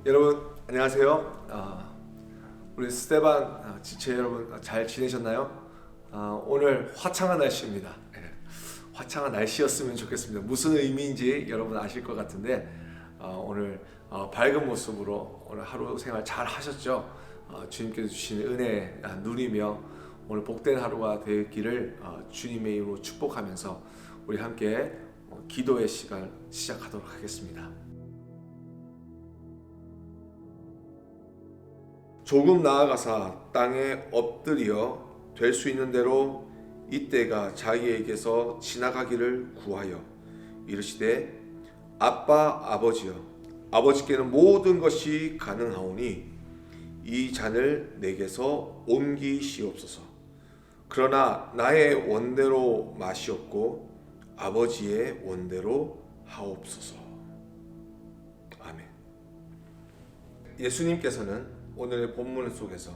여러분 안녕하세요. 우리 스테반 지체 여러분 잘 지내셨나요? 오늘 화창한 날씨입니다. 화창한 날씨였으면 좋겠습니다. 무슨 의미인지 여러분 아실 것 같은데 오늘 밝은 모습으로 오늘 하루 생활 잘 하셨죠? 주님께서 주신 은혜 누리며 오늘 복된 하루가 되기를 주님의 이름으로 축복하면서 우리 함께 기도의 시간 시작하도록 하겠습니다. 조금 나아가사 땅에 엎드려 될 수 있는 대로 이때가 자기에게서 지나가기를 구하여 이르시되 아빠 아버지여 아버지께는 모든 것이 가능하오니 이 잔을 내게서 옮기시옵소서. 그러나 나의 원대로 마시옵고 아버지의 원대로 하옵소서. 아멘. 예수님께서는 오늘의 본문 속에서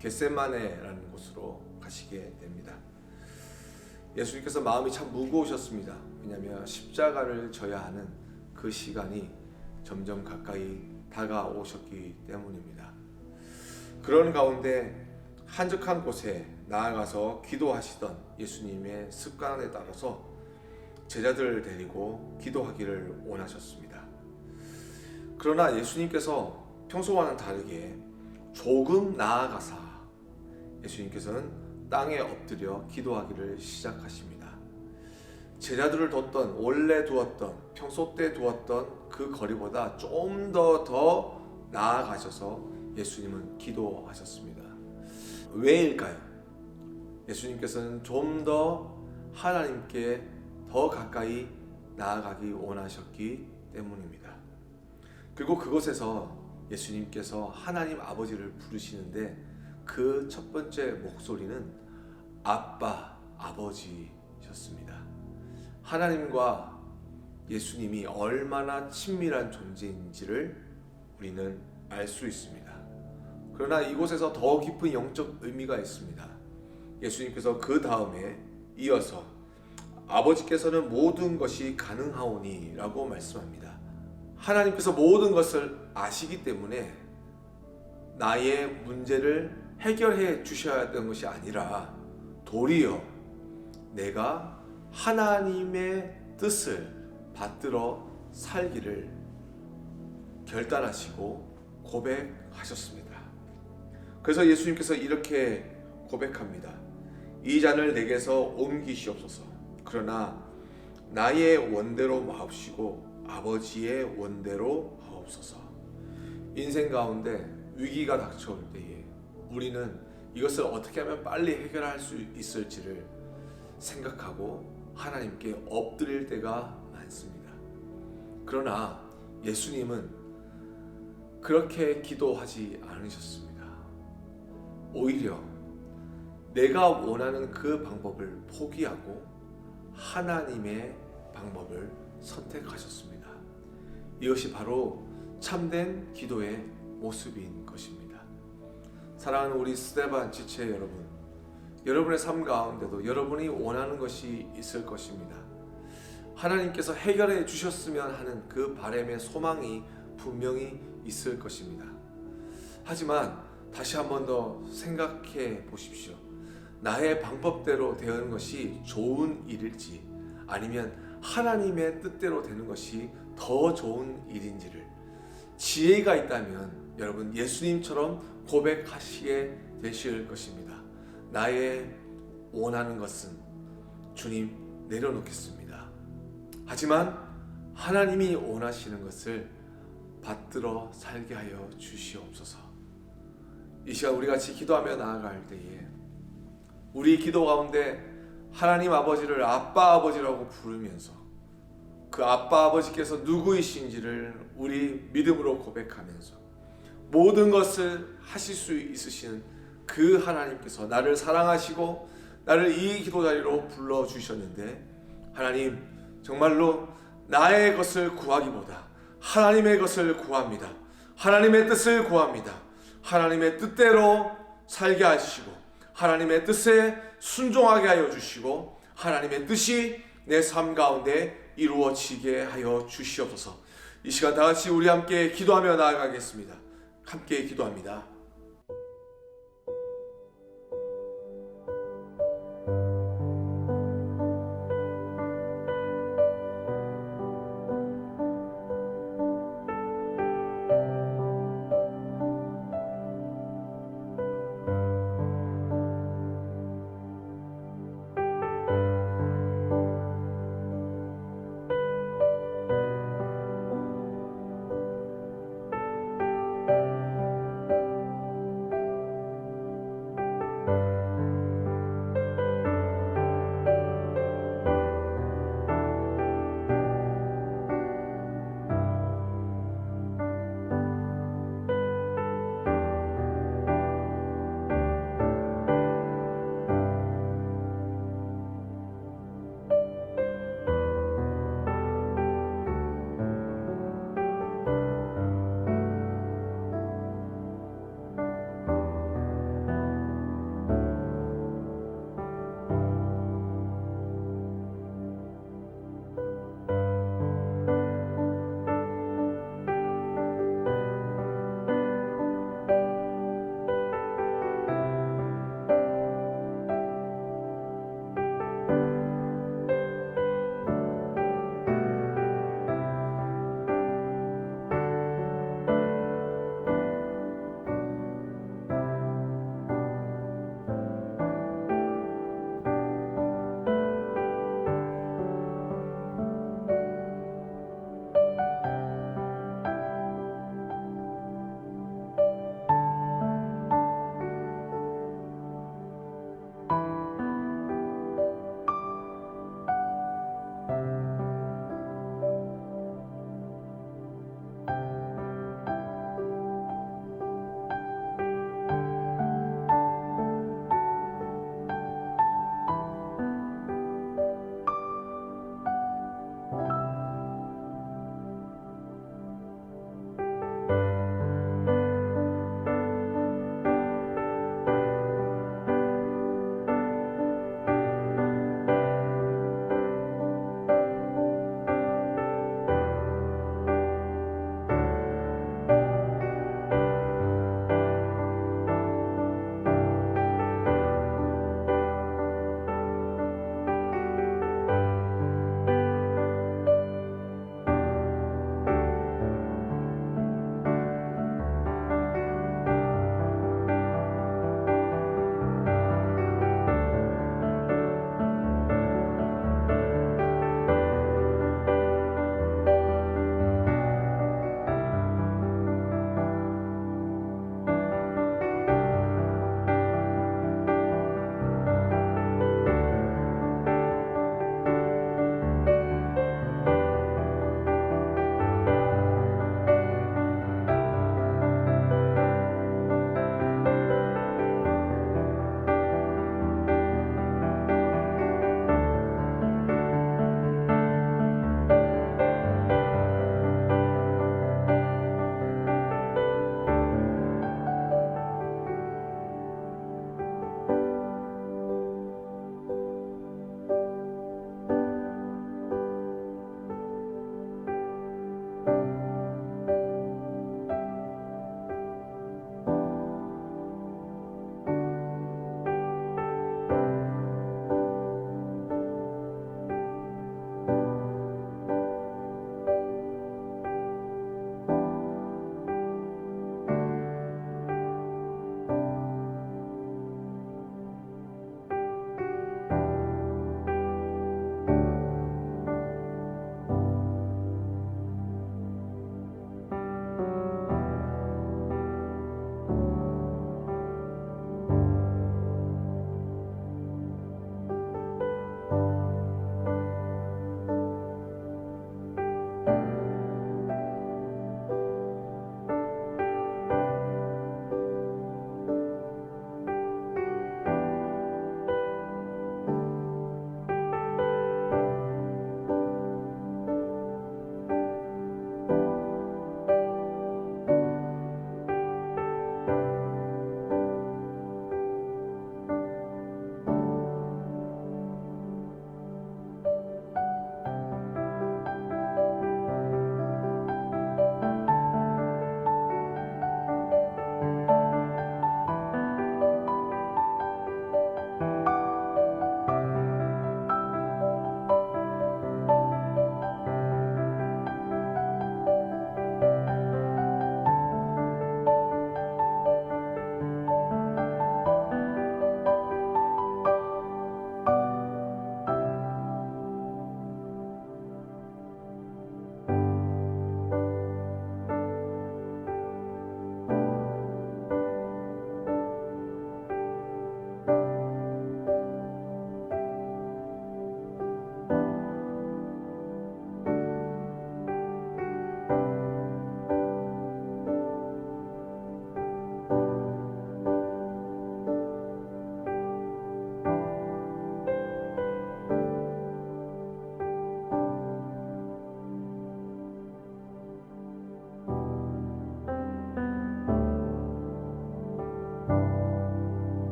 겟세마네라는 곳으로 가시게 됩니다. 예수님께서 마음이 참 무거우셨습니다. 왜냐하면 십자가를 져야 하는 그 시간이 점점 가까이 다가오셨기 때문입니다. 그런 가운데 한적한 곳에 나아가서 기도하시던 예수님의 습관에 따라서 제자들을 데리고 기도하기를 원하셨습니다. 그러나 예수님께서 평소와는 다르게 조금 나아가사 예수님께서는 땅에 엎드려 기도하기를 시작하십니다. 제자들을 뒀던 원래 두었던 평소 때 두었던 그 거리보다 좀 더 나아가셔서 예수님은 기도하셨습니다. 왜일까요? 예수님께서는 좀 더 하나님께 더 가까이 나아가기 원하셨기 때문입니다. 그리고 그곳에서 예수님께서 하나님 아버지를 부르시는데 그 첫 번째 목소리는 아빠, 아버지셨습니다. 하나님과 예수님이 얼마나 친밀한 존재인지를 우리는 알 수 있습니다. 그러나 이곳에서 더 깊은 영적 의미가 있습니다. 예수님께서 그 다음에 이어서 아버지께서는 모든 것이 가능하오니 라고 말씀합니다. 하나님께서 모든 것을 아시기 때문에 나의 문제를 해결해 주셔야 했던 것이 아니라 도리어 내가 하나님의 뜻을 받들어 살기를 결단하시고 고백하셨습니다. 그래서 예수님께서 이렇게 고백합니다. 이 잔을 내게서 옮기시옵소서. 그러나 나의 원대로 마옵시고 아버지의 원대로 하옵소서. 인생 가운데 위기가 닥쳐올 때에 우리는 이것을 어떻게 하면 빨리 해결할 수 있을지를 생각하고 하나님께 엎드릴 때가 많습니다. 그러나 예수님은 그렇게 기도하지 않으셨습니다. 오히려 내가 원하는 그 방법을 포기하고 하나님의 방법을 선택하셨습니다. 이것이 바로 참된 기도의 모습인 것입니다. 사랑하는 우리 스테반 지체 여러분, 여러분의 삶 가운데도 여러분이 원하는 것이 있을 것입니다. 하나님께서 해결해 주셨으면 하는 그 바람의 소망이 분명히 있을 것입니다. 하지만 다시 한 번 더 생각해 보십시오. 나의 방법대로 되는 것이 좋은 일일지 아니면 하나님의 뜻대로 되는 것이 더 좋은 일인지를 지혜가 있다면 여러분 예수님처럼 고백하시게 되실 것입니다. 나의 원하는 것은 주님 내려놓겠습니다. 하지만 하나님이 원하시는 것을 받들어 살게 하여 주시옵소서. 이 시간 우리 같이 기도하며 나아갈 때에 우리 기도 가운데 하나님 아버지를 아빠 아버지라고 부르면서 그 아빠 아버지께서 누구이신지를 우리 믿음으로 고백하면서 모든 것을 하실 수 있으신 그 하나님께서 나를 사랑하시고 나를 이 기도 자리로 불러주셨는데 하나님 정말로 나의 것을 구하기보다 하나님의 것을 구합니다. 하나님의 뜻을 구합니다. 하나님의 뜻대로 살게 하시고 하나님의 뜻에 순종하게 하여 주시고 하나님의 뜻이 내 삶 가운데 이루어지게 하여 주시옵소서. 이 시간 다 같이 우리 함께 기도하며 나아가겠습니다. 함께 기도합니다.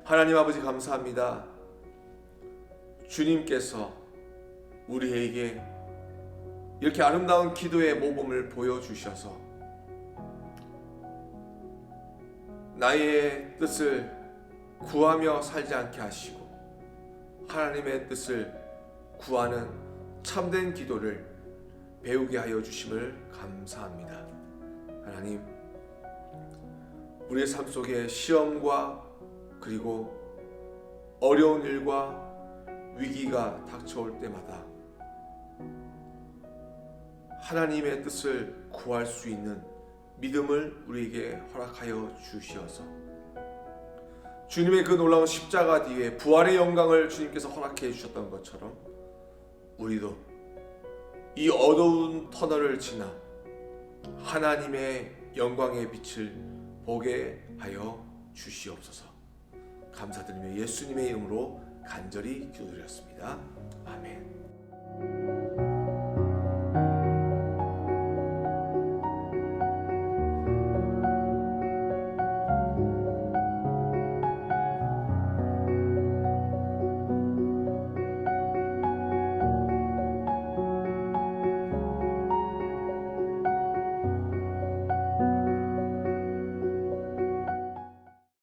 하나님 아버지 감사합니다. 주님께서 우리에게 이렇게 아름다운 기도의 모범을 보여주셔서 나의 뜻을 구하며 살지 않게 하시고 하나님의 뜻을 구하는 참된 기도를 배우게 하여 주심을 감사합니다. 하나님, 우리의 삶 속에 시험과 그리고 어려운 일과 위기가 닥쳐올 때마다 하나님의 뜻을 구할 수 있는 믿음을 우리에게 허락하여 주시어서 주님의 그 놀라운 십자가 뒤에 부활의 영광을 주님께서 허락해 주셨던 것처럼 우리도 이 어두운 터널을 지나 하나님의 영광의 빛을 보게 하여 주시옵소서. 감사드리며 예수님의 이름으로 간절히 기도드렸습니다. 아멘.